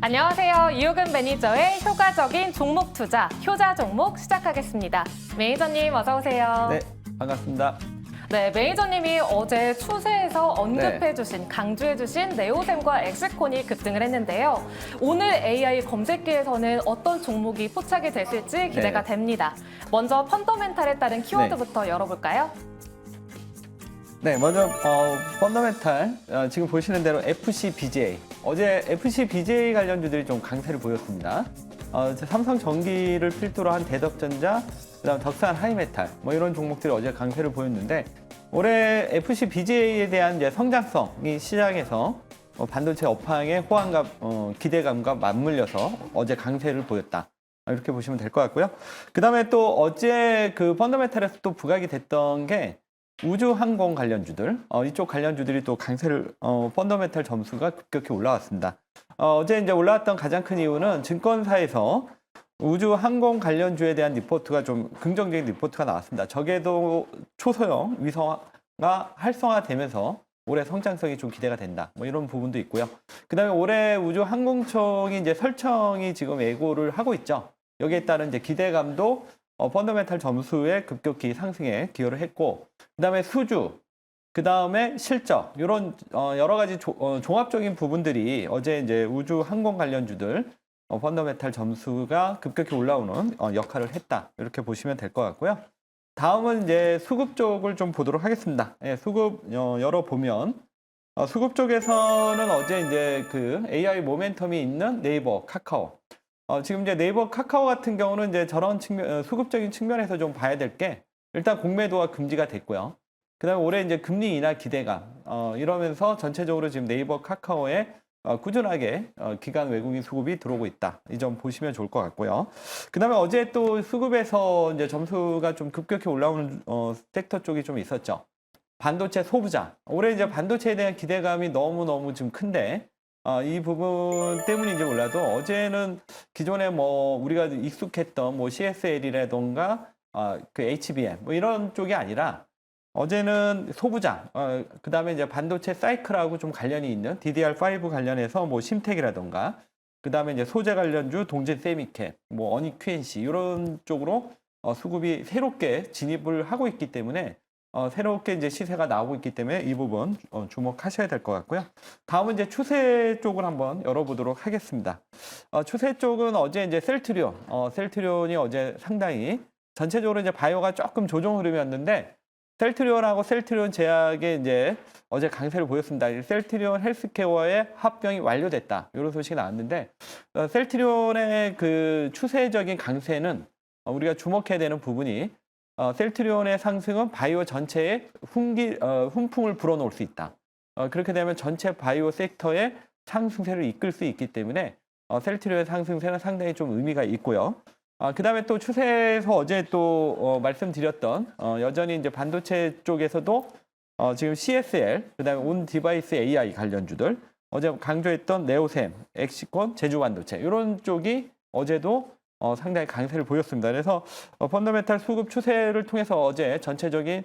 안녕하세요. 이호근 매니저의 효과적인 종목 투자, 효자 종목 시작하겠습니다. 매니저님 어서 오세요. 네, 반갑습니다. 네, 매니저님이 어제 추세에서 언급해주신, 강조해주신 네오셈과 엑스콘이 급등을 했는데요. 오늘 AI 검색기에서는 어떤 종목이 포착이 됐을지 기대가 됩니다. 먼저 펀더멘탈에 따른 키워드부터 열어볼까요? 네, 먼저 펀더멘탈 지금 보시는 대로 FCBGA 어제 FCBGA 관련주들이 좀 강세를 보였습니다. 삼성전기를 필두로 한 대덕전자, 그다음 덕산 하이메탈 뭐 이런 종목들이 어제 강세를 보였는데 올해 FCBGA에 대한 이제 성장성이 시장에서 반도체 업황의 호황과 기대감과 맞물려서 어제 강세를 보였다. 이렇게 보시면 될 것 같고요. 그다음에 또 어제 그 펀더멘탈에서 또 부각이 됐던 게 우주항공 관련주들, 이쪽 관련주들이 또 강세를, 펀더멘탈 점수가 급격히 올라왔습니다. 어제 이제 올라왔던 가장 큰 이유는 증권사에서 우주항공 관련주에 대한 리포트가 좀 긍정적인 리포트가 나왔습니다. 적에도 초소형 위성화가 활성화되면서 올해 성장성이 좀 기대가 된다. 뭐 이런 부분도 있고요. 그다음에 올해 우주항공청이 이제 설정이 지금 예고를 하고 있죠. 여기에 따른 이제 기대감도 펀더멘탈 점수에 급격히 상승에 기여를 했고, 그다음에 수주, 그다음에 실적 이런 여러 가지 종합적인 부분들이 어제 이제 우주 항공 관련주들 펀더멘탈 점수가 급격히 올라오는 역할을 했다. 이렇게 보시면 될 것 같고요. 다음은 이제 수급 쪽을 좀 보도록 하겠습니다. 예, 수급 열어보면 수급 쪽에서는 어제 이제 그 AI 모멘텀이 있는 네이버, 카카오. 지금 이제 네이버, 카카오 같은 경우는 이제 저런 측면, 수급적인 측면에서 좀 봐야 될 게 일단 공매도가 금지가 됐고요. 그다음에 올해 이제 금리 인하 기대감 이러면서 전체적으로 지금 네이버, 카카오에 꾸준하게 기관 외국인 수급이 들어오고 있다. 이 점 보시면 좋을 것 같고요. 그다음에 어제 또 수급에서 이제 점수가 좀 급격히 올라오는 섹터 쪽이 좀 있었죠. 반도체 소부장. 올해 이제 반도체에 대한 기대감이 너무너무 좀 큰데 이 부분 때문인지 몰라도 어제는 기존에 뭐 우리가 익숙했던 뭐 CSL이라던가 그 HBM 뭐 이런 쪽이 아니라 어제는 소부장, 그다음에 이제 반도체 사이클하고 좀 관련이 있는 DDR5 관련해서 뭐 심텍이라던가 그다음에 이제 소재 관련주 동진 세미캡, 뭐 어니 QNC 이런 쪽으로 수급이 새롭게 진입을 하고 있기 때문에 새롭게 이제 시세가 나오고 있기 때문에 이 부분 주목하셔야 될 것 같고요. 다음은 이제 추세 쪽을 한번 열어보도록 하겠습니다. 추세 쪽은 어제 이제 셀트리온이 어제 상당히 전체적으로 이제 바이오가 조금 조정 흐름이었는데 셀트리온하고 셀트리온 제약에 이제 어제 강세를 보였습니다. 셀트리온 헬스케어의 합병이 완료됐다. 이런 소식이 나왔는데 셀트리온의 그 추세적인 강세는 우리가 주목해야 되는 부분이 셀트리온의 상승은 바이오 전체에 훈풍을 불어넣을 수 있다. 그렇게 되면 전체 바이오 섹터의 상승세를 이끌 수 있기 때문에 셀트리온의 상승세는 상당히 좀 의미가 있고요. 그 다음에 또 추세에서 어제 또 말씀드렸던 여전히 이제 반도체 쪽에서도 지금 CSL, 그 다음에 온 디바이스 AI 관련주들, 어제 강조했던 네오셈, 엑시콘, 제주반도체 이런 쪽이 어제도 상당히 강세를 보였습니다. 그래서 펀더멘탈 수급 추세를 통해서 어제 전체적인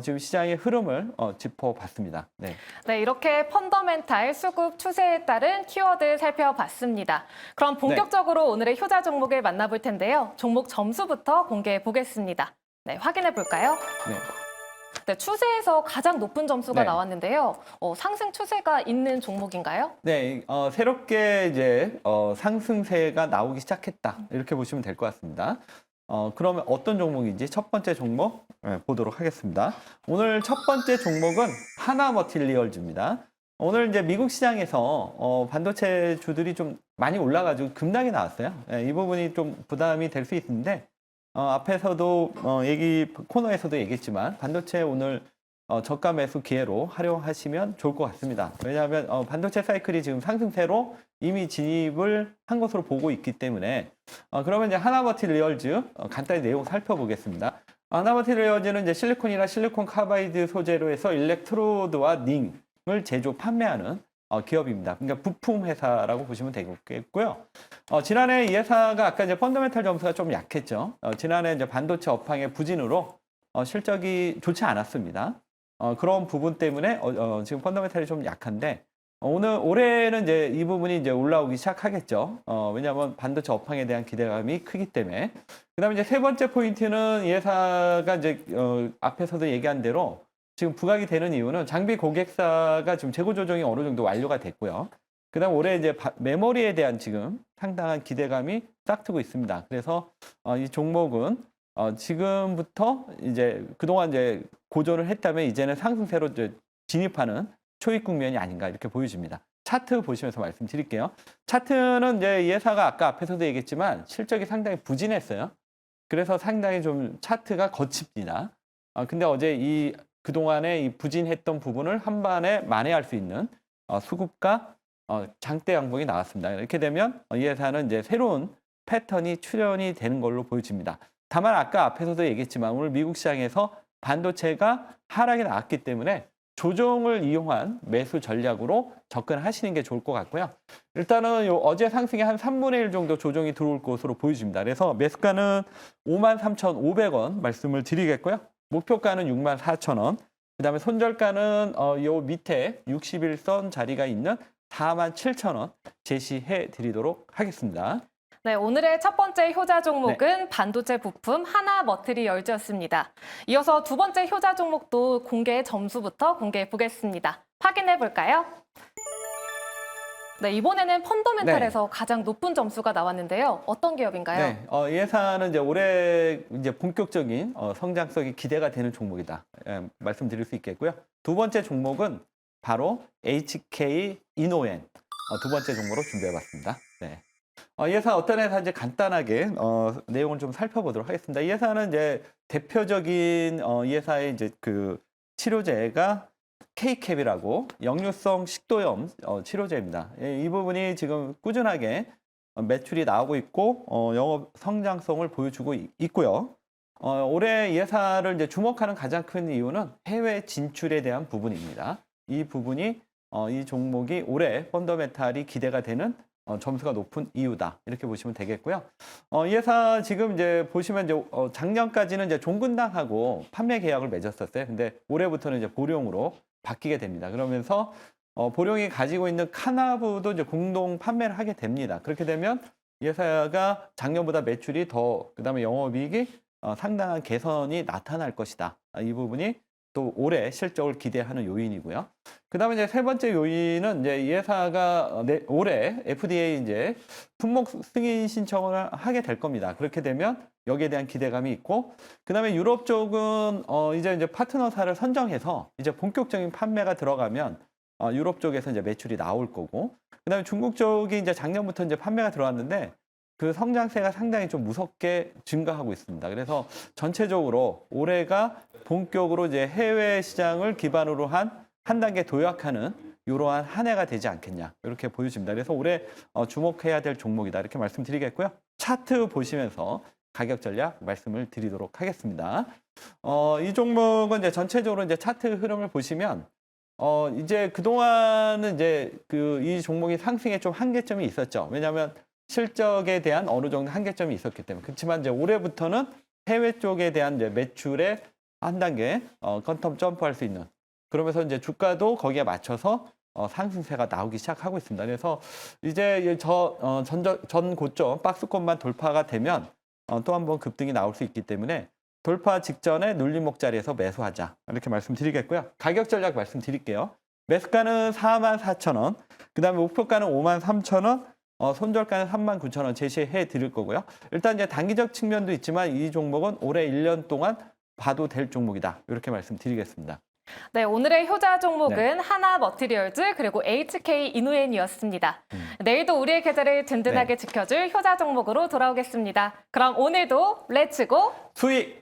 지금 시장의 흐름을 짚어봤습니다. 네. 네, 이렇게 펀더멘탈 수급 추세에 따른 키워드 살펴봤습니다. 그럼 본격적으로 오늘의 효자 종목을 만나볼 텐데요. 종목 점수부터 공개해 보겠습니다. 네, 확인해 볼까요? 네. 네, 추세에서 가장 높은 점수가 네. 나왔는데요. 상승 추세가 있는 종목인가요? 네, 새롭게 이제 상승세가 나오기 시작했다. 이렇게 보시면 될 것 같습니다. 그러면 어떤 종목인지 첫 번째 종목 보도록 하겠습니다. 오늘 첫 번째 종목은 하나머티리얼즈입니다. 오늘 이제 미국 시장에서 반도체 주들이 좀 많이 올라가지고 급락이 나왔어요. 이 부분이 좀 부담이 될 수 있는데 앞에서도 코너에서도 얘기했지만 반도체 오늘 저가 매수 기회로 활용하시면 좋을 것 같습니다. 왜냐하면 반도체 사이클이 지금 상승세로 이미 진입을 한 것으로 보고 있기 때문에 그러면 이제 하나머티리얼즈 간단히 내용 살펴보겠습니다. 하나머티리얼즈는 이제 실리콘이나 실리콘 카바이드 소재로 해서 일렉트로드와 닝을 제조 판매하는 기업입니다. 그러니까 부품 회사라고 보시면 되겠고요. 지난해 이 회사가 아까 이제 펀더멘탈 점수가 좀 약했죠. 지난해 이제 반도체 업황의 부진으로 실적이 좋지 않았습니다. 그런 부분 때문에 지금 펀더멘탈이 좀 약한데 올해는 이제 이 부분이 이제 올라오기 시작하겠죠. 왜냐하면 반도체 업황에 대한 기대감이 크기 때문에. 그다음에 이제 세 번째 포인트는 이 회사가 이제 앞에서도 얘기한 대로 지금 부각이 되는 이유는 장비 고객사가 지금 재고 조정이 어느 정도 완료가 됐고요. 그다음 올해 이제 메모리에 대한 지금 상당한 기대감이 싹트고 있습니다. 그래서 이 종목은 지금부터 이제 그동안 이제 고전을 했다면 이제는 상승세로 이제 진입하는 초입 국면이 아닌가 이렇게 보여집니다. 차트 보시면서 말씀드릴게요. 차트는 이제 이 회사가 아까 앞에서도 얘기했지만 실적이 상당히 부진했어요. 그래서 상당히 좀 차트가 거칩니다. 근데 어제 이 그동안에 이 부진했던 부분을 한 번에 만회할 수 있는 수급과 장대 양봉이 나왔습니다. 이렇게 되면 이 회사는 이제 새로운 패턴이 출현이 되는 걸로 보여집니다. 다만 아까 앞에서도 얘기했지만 오늘 미국 시장에서 반도체가 하락이 나왔기 때문에 조정을 이용한 매수 전략으로 접근하시는 게 좋을 것 같고요. 일단은 어제 상승이 한 3분의 1 정도 조정이 들어올 것으로 보여집니다. 그래서 매수가는 53,500원 말씀을 드리겠고요. 목표가는 64,000원. 그다음에 손절가는 요 밑에 61선 자리가 있는 47,000원 제시해 드리도록 하겠습니다. 네, 오늘의 첫 번째 효자 종목은 반도체 부품 하나 머티리얼즈였습니다. 이어서 두 번째 효자 종목도 공개 점수부터 공개해 보겠습니다. 확인해 볼까요? 네, 이번에는 펀더멘탈에서 가장 높은 점수가 나왔는데요. 어떤 기업인가요? 네, 이 회사는 이제 올해 이제 본격적인 성장성이 기대가 되는 종목이다. 말씀드릴 수 있겠고요. 두 번째 종목은 바로 HK 이노엔 두 번째 종목으로 준비해봤습니다. 네. 이 회사 어떤 회사인지 간단하게 내용을 좀 살펴보도록 하겠습니다. 이 회사는 이제 대표적인 이 회사의 이제 그 치료제가 K캡이라고 역류성 식도염 치료제입니다. 이 부분이 지금 꾸준하게 매출이 나오고 있고 영업 성장성을 보여주고 있고요. 올해 이 회사를 이제 주목하는 가장 큰 이유는 해외 진출에 대한 부분입니다. 이 부분이 이 종목이 올해 펀더멘탈이 기대가 되는 점수가 높은 이유다 이렇게 보시면 되겠고요. 이 회사 지금 이제 보시면 이제 작년까지는 이제 종근당하고 판매 계약을 맺었었어요. 근데 올해부터는 이제 보령으로 바뀌게 됩니다. 그러면서 보령이 가지고 있는 카나브도 이제 공동 판매를 하게 됩니다. 그렇게 되면 이 회사가 작년보다 매출이 더 그다음에 영업이익이 상당한 개선이 나타날 것이다. 이 부분이 또 올해 실적을 기대하는 요인이고요. 그다음에 이제 세 번째 요인은 이제 이 회사가 올해 FDA 이제 품목 승인 신청을 하게 될 겁니다. 그렇게 되면 여기에 대한 기대감이 있고, 그다음에 유럽 쪽은 이제 파트너사를 선정해서 이제 본격적인 판매가 들어가면 유럽 쪽에서 이제 매출이 나올 거고, 그다음에 중국 쪽이 이제 작년부터 이제 판매가 들어왔는데 그 성장세가 상당히 좀 무섭게 증가하고 있습니다. 그래서 전체적으로 올해가 본격으로 이제 해외 시장을 기반으로 한 단계 도약하는 이러한 한 해가 되지 않겠냐 이렇게 보여집니다. 그래서 올해 주목해야 될 종목이다 이렇게 말씀드리겠고요. 차트 보시면서 가격 전략 말씀을 드리도록 하겠습니다. 이 종목은 이제 전체적으로 이제 차트 흐름을 보시면 이제 그동안은 이제 이 종목이 상승에 좀 한계점이 있었죠. 왜냐하면 실적에 대한 어느 정도 한계점이 있었기 때문에. 그렇지만 이제 올해부터는 해외 쪽에 대한 이제 매출에 한 단계 퀀텀 점프할 수 있는, 그러면서 이제 주가도 거기에 맞춰서 상승세가 나오기 시작하고 있습니다. 그래서 이제 전 고점 박스권만 돌파가 되면 또 한 번 급등이 나올 수 있기 때문에 돌파 직전에 눌림목 자리에서 매수하자 이렇게 말씀드리겠고요. 가격 전략 말씀드릴게요. 매수가는 44,000원, 그 다음에 목표가는 53,000원, 손절가는 39,000원 제시해 드릴 거고요. 일단 이제 단기적 측면도 있지만 이 종목은 올해 1년 동안 봐도 될 종목이다 이렇게 말씀드리겠습니다. 네, 오늘의 효자 종목은 하나 머티리얼즈 그리고 HK 이노엔이었습니다. 내일도 우리의 계좌를 든든하게 지켜줄 효자 종목으로 돌아오겠습니다. 그럼 오늘도 렛츠고 수익!